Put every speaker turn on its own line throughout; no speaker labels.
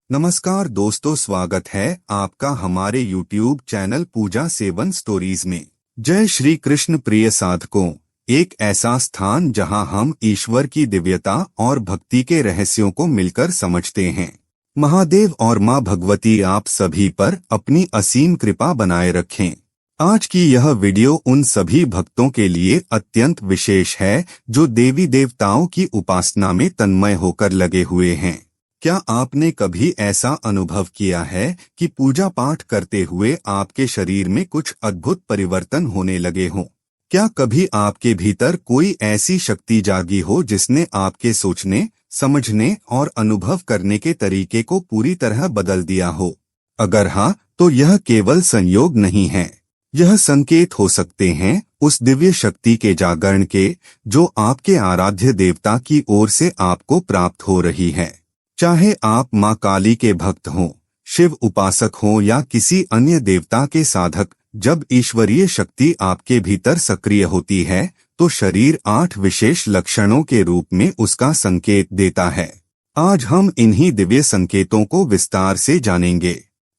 नमस्कार दोस्तों, स्वागत है आपका हमारे YouTube चैनल पूजा सेवन स्टोरीज में। जय श्री कृष्ण प्रिय साधकों, एक ऐसा स्थान जहां हम ईश्वर की दिव्यता और भक्ति के रहस्यों को मिलकर समझते हैं। महादेव और मां भगवती आप सभी पर अपनी असीम कृपा बनाए रखें। आज की यह वीडियो उन सभी भक्तों के लिए अत्यंत विशेष है जो देवी देवताओं की उपासना में तन्मय होकर लगे हुए हैं। क्या आपने कभी ऐसा अनुभव किया है कि पूजा पाठ करते हुए आपके शरीर में कुछ अद्भुत परिवर्तन होने लगे हों? क्या कभी आपके भीतर कोई ऐसी शक्ति जागी हो जिसने आपके सोचने, समझने और अनुभव करने के तरीके को पूरी तरह बदल दिया हो? अगर हाँ, तो यह केवल संयोग नहीं है। यह संकेत हो सकते हैं उस दिव्य शक्ति के जागरण के जो आपके आराध्य देवता की ओर से आपको प्राप्त हो रही है। चाहे आप मां काली के भक्त हों, शिव उपासक हों या किसी अन्य देवता के साधक, जब ईश्वरीय शक्ति आपके भीतर सक्रिय होती है तो शरीर 8 विशेष लक्षणों के रूप में उसका संकेत देता है। आज हम इन्हीं दिव्य संकेतों को विस्तार से जानेंगे।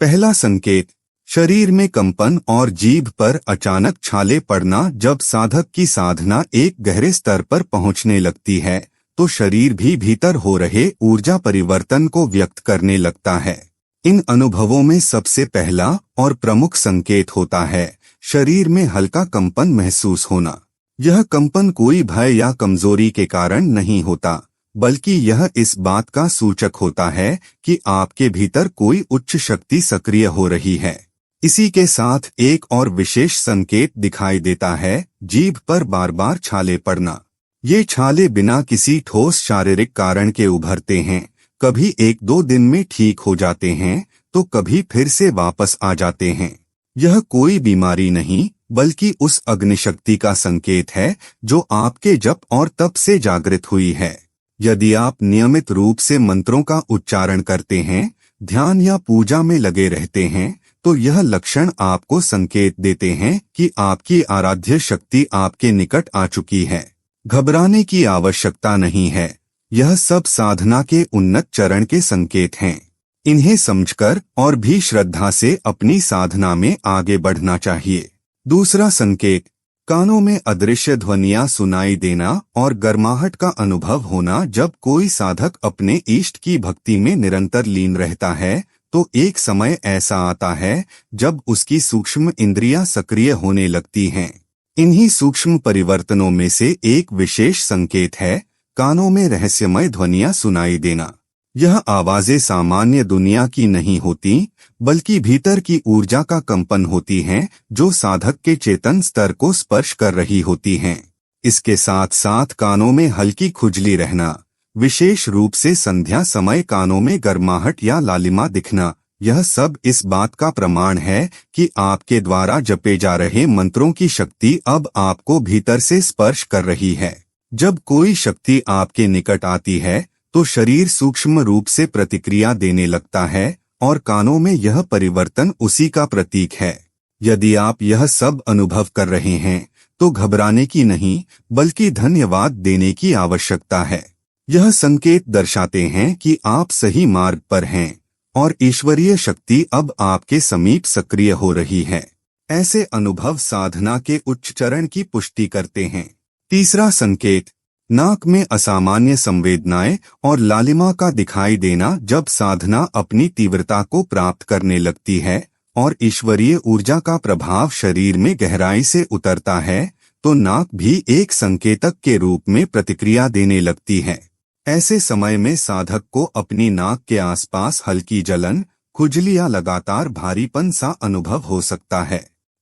पहला संकेत, शरीर में कंपन और जीभ पर अचानक छाले पड़ना। जब साधक की साधना एक गहरे स्तर पर पहुंचने लगती है तो शरीर भी भीतर हो रहे ऊर्जा परिवर्तन को व्यक्त करने लगता है। इन अनुभवों में सबसे पहला और प्रमुख संकेत होता है शरीर में हल्का कंपन महसूस होना। यह कंपन कोई भय या कमजोरी के कारण नहीं होता, बल्कि यह इस बात का सूचक होता है कि आपके भीतर कोई उच्च शक्ति सक्रिय हो रही है। इसी के साथ एक और विशेष संकेत दिखाई देता है, जीभ पर बार बार छाले पड़ना। ये छाले बिना किसी ठोस शारीरिक कारण के उभरते हैं। कभी 1-2 दिन में ठीक हो जाते हैं तो कभी फिर से वापस आ जाते हैं। यह कोई बीमारी नहीं, बल्कि उस अग्निशक्ति का संकेत है जो आपके जप और तप से जागृत हुई है। यदि आप नियमित रूप से मंत्रों का उच्चारण करते हैं, ध्यान या पूजा में लगे रहते हैं, तो यह लक्षण आपको संकेत देते हैं कि आपकी आराध्य शक्ति आपके निकट आ चुकी है। घबराने की आवश्यकता नहीं है। यह सब साधना के उन्नत चरण के संकेत हैं। इन्हें समझकर और भी श्रद्धा से अपनी साधना में आगे बढ़ना चाहिए। दूसरा संकेत, कानों में अदृश्य ध्वनियां सुनाई देना और गर्माहट का अनुभव होना। जब कोई साधक अपने इष्ट की भक्ति में निरंतर लीन रहता है तो एक समय ऐसा आता है जब उसकी सूक्ष्म इंद्रियां सक्रिय होने लगती हैं। इन्हीं सूक्ष्म परिवर्तनों में से एक विशेष संकेत है कानों में रहस्यमय ध्वनियां सुनाई देना। यह आवाजें सामान्य दुनिया की नहीं होती, बल्कि भीतर की ऊर्जा का कंपन होती हैं जो साधक के चेतन स्तर को स्पर्श कर रही होती हैं। इसके साथ साथ कानों में हल्की खुजली रहना, विशेष रूप से संध्या समय कानों में गर्माहट या लालिमा दिखना, यह सब इस बात का प्रमाण है कि आपके द्वारा जपे जा रहे मंत्रों की शक्ति अब आपको भीतर से स्पर्श कर रही है। जब कोई शक्ति आपके निकट आती है तो शरीर सूक्ष्म रूप से प्रतिक्रिया देने लगता है और कानों में यह परिवर्तन उसी का प्रतीक है। यदि आप यह सब अनुभव कर रहे हैं तो घबराने की नहीं, बल्कि धन्यवाद देने की आवश्यकता है। यह संकेत दर्शाते हैं कि आप सही मार्ग पर हैं और ईश्वरीय शक्ति अब आपके समीप सक्रिय हो रही है। ऐसे अनुभव साधना के उच्च चरण की पुष्टि करते हैं। तीसरा संकेत, नाक में असामान्य संवेदनाएं और लालिमा का दिखाई देना। जब साधना अपनी तीव्रता को प्राप्त करने लगती है और ईश्वरीय ऊर्जा का प्रभाव शरीर में गहराई से उतरता है तो नाक भी एक संकेतक के रूप में प्रतिक्रिया देने लगती है। ऐसे समय में साधक को अपनी नाक के आसपास हल्की जलन, खुजली या लगातार भारीपन सा अनुभव हो सकता है।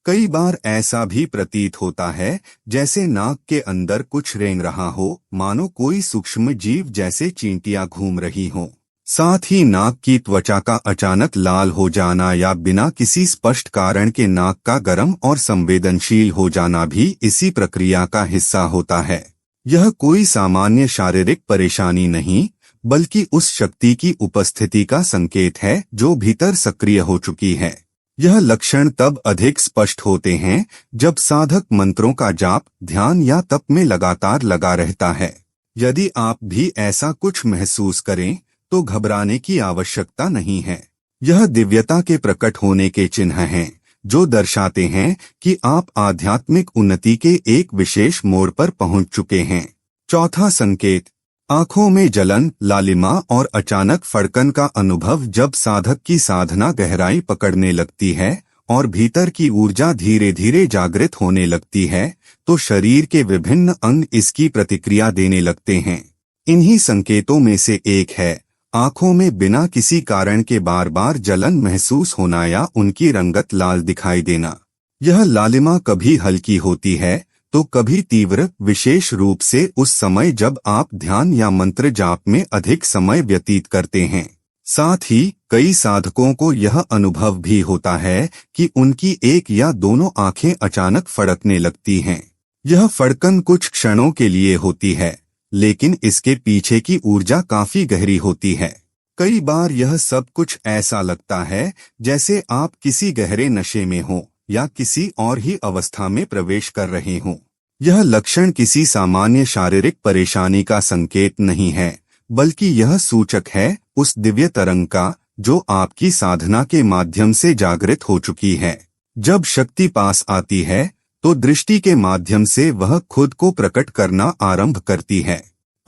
कई बार ऐसा भी प्रतीत होता है जैसे नाक के अंदर कुछ रेंग रहा हो, मानो कोई सूक्ष्म जीव जैसे चींटियां घूम रही हों। साथ ही नाक की त्वचा का अचानक लाल हो जाना या बिना किसी स्पष्ट कारण के नाक का गर्म और संवेदनशील हो जाना भी इसी प्रक्रिया का हिस्सा होता है। यह कोई सामान्य शारीरिक परेशानी नहीं, बल्कि उस शक्ति की उपस्थिति का संकेत है जो भीतर सक्रिय हो चुकी है। यह लक्षण तब अधिक स्पष्ट होते हैं जब साधक मंत्रों का जाप, ध्यान या तप में लगातार लगा रहता है। यदि आप भी ऐसा कुछ महसूस करें तो घबराने की आवश्यकता नहीं है। यह दिव्यता के प्रकट होने के चिन्ह हैं, जो दर्शाते हैं कि आप आध्यात्मिक उन्नति के एक विशेष मोड़ पर पहुंच चुके हैं। चौथा संकेत, आंखों में जलन, लालिमा और अचानक फड़कन का अनुभव। जब साधक की साधना गहराई पकड़ने लगती है और भीतर की ऊर्जा धीरे धीरे जागृत होने लगती है, तो शरीर के विभिन्न अंग इसकी प्रतिक्रिया देने लगते हैं। इन्हीं संकेतों में से एक है आंखों में बिना किसी कारण के बार बार जलन महसूस होना या उनकी रंगत लाल दिखाई देना। यह लालिमा कभी हल्की होती है तो कभी तीव्र, विशेष रूप से उस समय जब आप ध्यान या मंत्र जाप में अधिक समय व्यतीत करते हैं। साथ ही कई साधकों को यह अनुभव भी होता है कि उनकी एक या दोनों आंखें अचानक फड़कने लगती हैं। यह फड़कन कुछ क्षणों के लिए होती है, लेकिन इसके पीछे की ऊर्जा काफी गहरी होती है। कई बार यह सब कुछ ऐसा लगता है जैसे आप किसी गहरे नशे में हो या किसी और ही अवस्था में प्रवेश कर रहे हों। यह लक्षण किसी सामान्य शारीरिक परेशानी का संकेत नहीं है, बल्कि यह सूचक है उस दिव्य तरंग का जो आपकी साधना के माध्यम से जागृत हो चुकी है। जब शक्ति पास आती है तो दृष्टि के माध्यम से वह खुद को प्रकट करना आरंभ करती है।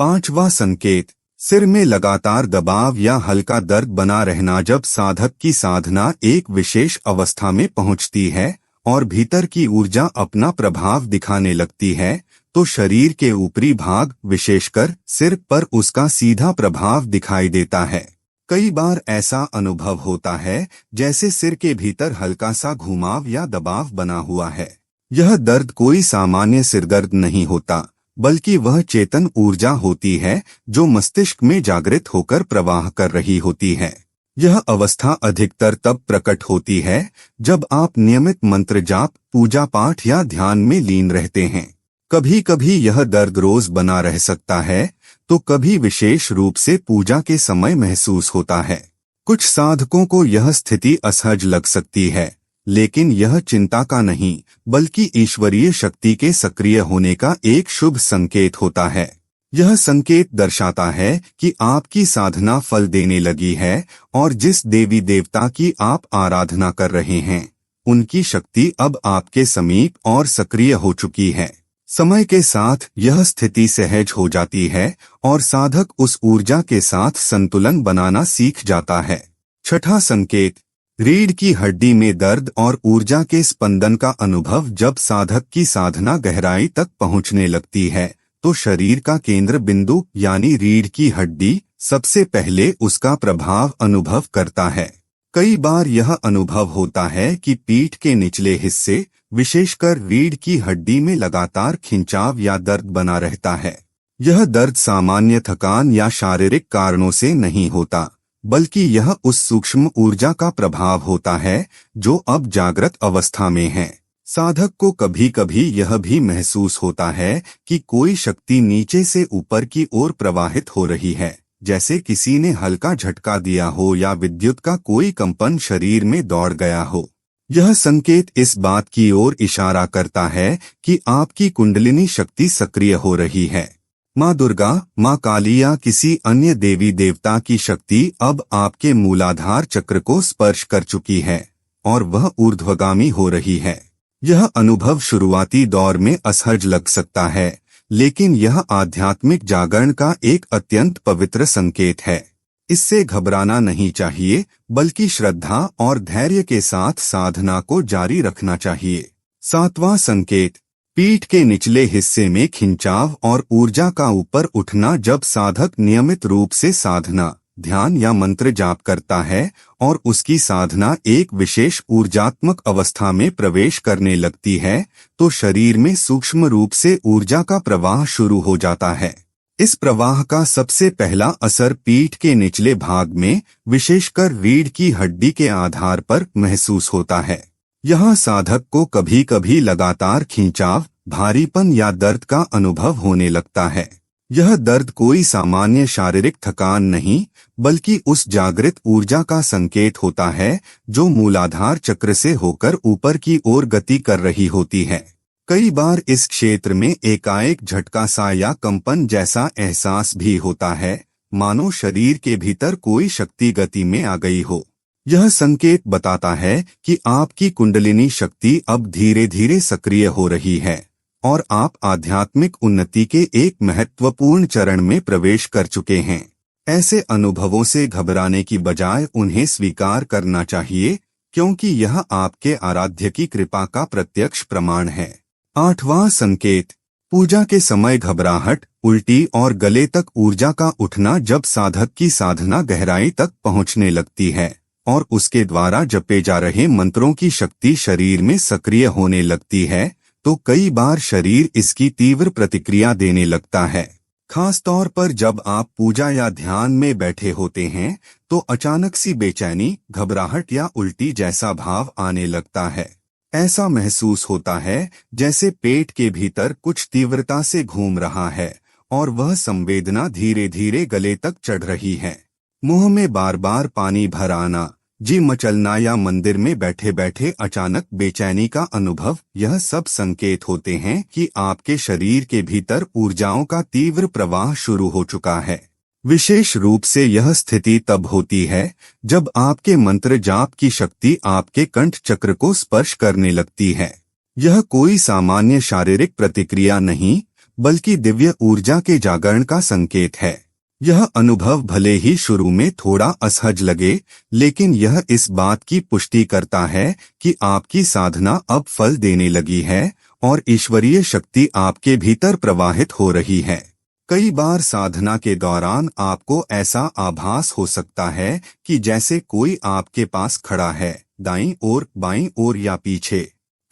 पांचवा संकेत, सिर में लगातार दबाव या हल्का दर्द बना रहना। जब साधक की साधना एक विशेष अवस्था में पहुंचती है और भीतर की ऊर्जा अपना प्रभाव दिखाने लगती है, तो शरीर के ऊपरी भाग, विशेषकर सिर पर उसका सीधा प्रभाव दिखाई देता है। कई बार ऐसा अनुभव होता है जैसे सिर के भीतर हल्का सा घुमाव या दबाव बना हुआ है। यह दर्द कोई सामान्य सिरदर्द नहीं होता, बल्कि वह चेतन ऊर्जा होती है जो मस्तिष्क में जागृत होकर प्रवाह कर रही होती है। यह अवस्था अधिकतर तब प्रकट होती है जब आप नियमित मंत्र जाप, पूजा पाठ या ध्यान में लीन रहते हैं। कभी कभी यह दर्द रोज बना रह सकता है, तो कभी विशेष रूप से पूजा के समय महसूस होता है। कुछ साधकों को यह स्थिति असहज लग सकती है, लेकिन यह चिंता का नहीं, बल्कि ईश्वरीय शक्ति के सक्रिय होने का एक शुभ संकेत होता है। यह संकेत दर्शाता है कि आपकी साधना फल देने लगी है और जिस देवी देवता की आप आराधना कर रहे हैं, उनकी शक्ति अब आपके समीप और सक्रिय हो चुकी है। समय के साथ यह स्थिति सहज हो जाती है और साधक उस ऊर्जा के साथ संतुलन बनाना सीख जाता है। छठा संकेत, रीढ़ की हड्डी में दर्द और ऊर्जा के स्पंदन का अनुभव। जब साधक की साधना गहराई तक पहुंचने लगती है, तो शरीर का केंद्र बिंदु यानी रीढ़ की हड्डी सबसे पहले उसका प्रभाव अनुभव करता है। कई बार यह अनुभव होता है कि पीठ के निचले हिस्से, विशेषकर रीढ़ की हड्डी में लगातार खिंचाव या दर्द बना रहता है। यह दर्द सामान्य थकान या शारीरिक कारणों से नहीं होता, बल्कि यह उस सूक्ष्म ऊर्जा का प्रभाव होता है जो अब जागृत अवस्था में है। साधक को कभी कभी यह भी महसूस होता है कि कोई शक्ति नीचे से ऊपर की ओर प्रवाहित हो रही है, जैसे किसी ने हल्का झटका दिया हो या विद्युत का कोई कंपन शरीर में दौड़ गया हो। यह संकेत इस बात की ओर इशारा करता है कि आपकी कुंडलिनी शक्ति सक्रिय हो रही है। माँ दुर्गा, माँ काली या किसी अन्य देवी देवता की शक्ति अब आपके मूलाधार चक्र को स्पर्श कर चुकी है और वह ऊर्ध्वगामी हो रही है। यह अनुभव शुरुआती दौर में असहज लग सकता है, लेकिन यह आध्यात्मिक जागरण का एक अत्यंत पवित्र संकेत है। इससे घबराना नहीं चाहिए, बल्कि श्रद्धा और धैर्य के साथ साधना को जारी रखना चाहिए। सातवां संकेत, पीठ के निचले हिस्से में खिंचाव और ऊर्जा का ऊपर उठना। जब साधक नियमित रूप से साधना, ध्यान या मंत्र जाप करता है और उसकी साधना एक विशेष ऊर्जात्मक अवस्था में प्रवेश करने लगती है, तो शरीर में सूक्ष्म रूप से ऊर्जा का प्रवाह शुरू हो जाता है। इस प्रवाह का सबसे पहला असर पीठ के निचले भाग में, विशेषकर रीढ़ की हड्डी के आधार पर महसूस होता है। यहाँ साधक को कभी कभी लगातार खिंचाव, भारीपन या दर्द का अनुभव होने लगता है। यह दर्द कोई सामान्य शारीरिक थकान नहीं, बल्कि उस जागृत ऊर्जा का संकेत होता है जो मूलाधार चक्र से होकर ऊपर की ओर गति कर रही होती है। कई बार इस क्षेत्र में एकाएक झटका सा या कंपन जैसा एहसास भी होता है, मानो शरीर के भीतर कोई शक्ति गति में आ गई हो। यह संकेत बताता है कि आपकी कुंडलिनी शक्ति अब धीरे धीरे सक्रिय हो रही है और आप आध्यात्मिक उन्नति के एक महत्वपूर्ण चरण में प्रवेश कर चुके हैं। ऐसे अनुभवों से घबराने की बजाय उन्हें स्वीकार करना चाहिए, क्योंकि यह आपके आराध्य की कृपा का प्रत्यक्ष प्रमाण है। 8वां संकेत, पूजा के समय घबराहट, उल्टी और गले तक ऊर्जा का उठना। जब साधक की साधना गहराई तक पहुंचने लगती है और उसके द्वारा जपे जा रहे मंत्रों की शक्ति शरीर में सक्रिय होने लगती है, तो कई बार शरीर इसकी तीव्र प्रतिक्रिया देने लगता है। खास तौर पर जब आप पूजा या ध्यान में बैठे होते हैं तो अचानक सी बेचैनी, घबराहट या उल्टी जैसा भाव आने लगता है। ऐसा महसूस होता है जैसे पेट के भीतर कुछ तीव्रता से घूम रहा है और वह संवेदना धीरे धीरे गले तक चढ़ रही है। मुंह में बार बार पानी भर आना, जी मचलना या मंदिर में बैठे बैठे अचानक बेचैनी का अनुभव, यह सब संकेत होते हैं कि आपके शरीर के भीतर ऊर्जाओं का तीव्र प्रवाह शुरू हो चुका है। विशेष रूप से यह स्थिति तब होती है जब आपके मंत्र जाप की शक्ति आपके कंठ चक्र को स्पर्श करने लगती है। यह कोई सामान्य शारीरिक प्रतिक्रिया नहीं, बल्कि दिव्य ऊर्जा के जागरण का संकेत है। यह अनुभव भले ही शुरू में थोड़ा असहज लगे, लेकिन यह इस बात की पुष्टि करता है कि आपकी साधना अब फल देने लगी है और ईश्वरीय शक्ति आपके भीतर प्रवाहित हो रही है। कई बार साधना के दौरान आपको ऐसा आभास हो सकता है कि जैसे कोई आपके पास खड़ा है, दाईं ओर, बाईं ओर या पीछे।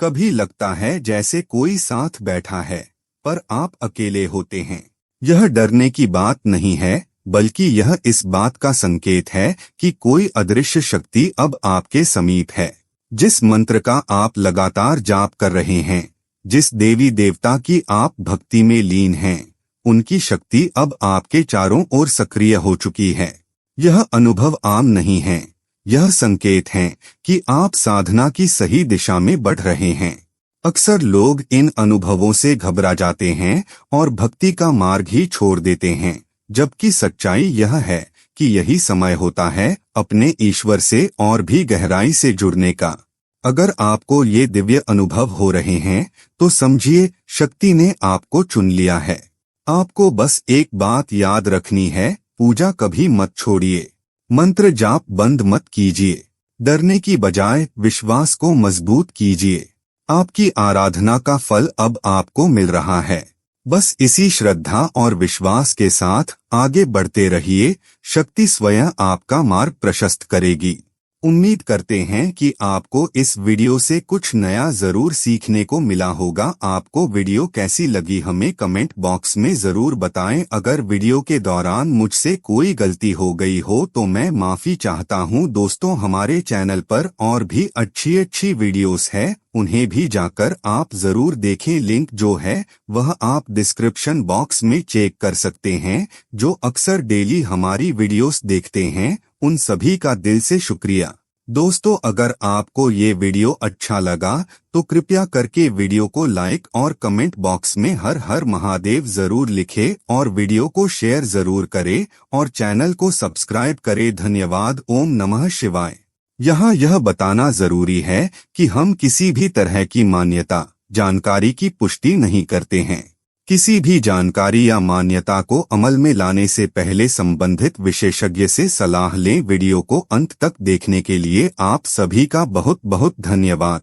कभी लगता है जैसे कोई साथ बैठा है, पर आप अकेले होते हैं। यह डरने की बात नहीं है, बल्कि यह इस बात का संकेत है कि कोई अदृश्य शक्ति अब आपके समीप है। जिस मंत्र का आप लगातार जाप कर रहे हैं, जिस देवी देवता की आप भक्ति में लीन हैं, उनकी शक्ति अब आपके चारों ओर सक्रिय हो चुकी है। यह अनुभव आम नहीं है, यह संकेत है कि आप साधना की सही दिशा में बढ़ रहे हैं। अक्सर लोग इन अनुभवों से घबरा जाते हैं और भक्ति का मार्ग ही छोड़ देते हैं, जबकि सच्चाई यह है कि यही समय होता है अपने ईश्वर से और भी गहराई से जुड़ने का। अगर आपको ये दिव्य अनुभव हो रहे हैं तो समझिए शक्ति ने आपको चुन लिया है। आपको बस एक बात याद रखनी है, पूजा कभी मत छोड़िए, मंत्र जाप बंद मत कीजिए। डरने की बजाय विश्वास को मजबूत कीजिए। आपकी आराधना का फल अब आपको मिल रहा है। बस इसी श्रद्धा और विश्वास के साथ आगे बढ़ते रहिए, शक्ति स्वयं आपका मार्ग प्रशस्त करेगी। उम्मीद करते हैं कि आपको इस वीडियो से कुछ नया जरूर सीखने को मिला होगा। आपको वीडियो कैसी लगी हमें कमेंट बॉक्स में जरूर बताएं। अगर वीडियो के दौरान मुझसे कोई गलती हो गई हो तो मैं माफी चाहता हूं। दोस्तों, हमारे चैनल पर और भी अच्छी वीडियोस है, उन्हें भी जाकर आप जरूर देखें। लिंक जो है वह आप डिस्क्रिप्शन बॉक्स में चेक कर सकते हैं। जो अक्सर डेली हमारी वीडियोस देखते हैं, उन सभी का दिल से शुक्रिया। दोस्तों, अगर आपको ये वीडियो अच्छा लगा तो कृपया करके वीडियो को लाइक और कमेंट बॉक्स में हर हर महादेव जरूर लिखें और वीडियो को शेयर जरूर करें और चैनल को सब्सक्राइब करें। धन्यवाद। ओम नमः शिवाय। यहाँ यह बताना जरूरी है कि हम किसी भी तरह की मान्यता, जानकारी की पुष्टि नहीं करते हैं। किसी भी जानकारी या मान्यता को अमल में लाने से पहले संबंधित विशेषज्ञ से सलाह लें। वीडियो को अंत तक देखने के लिए आप सभी का बहुत बहुत धन्यवाद।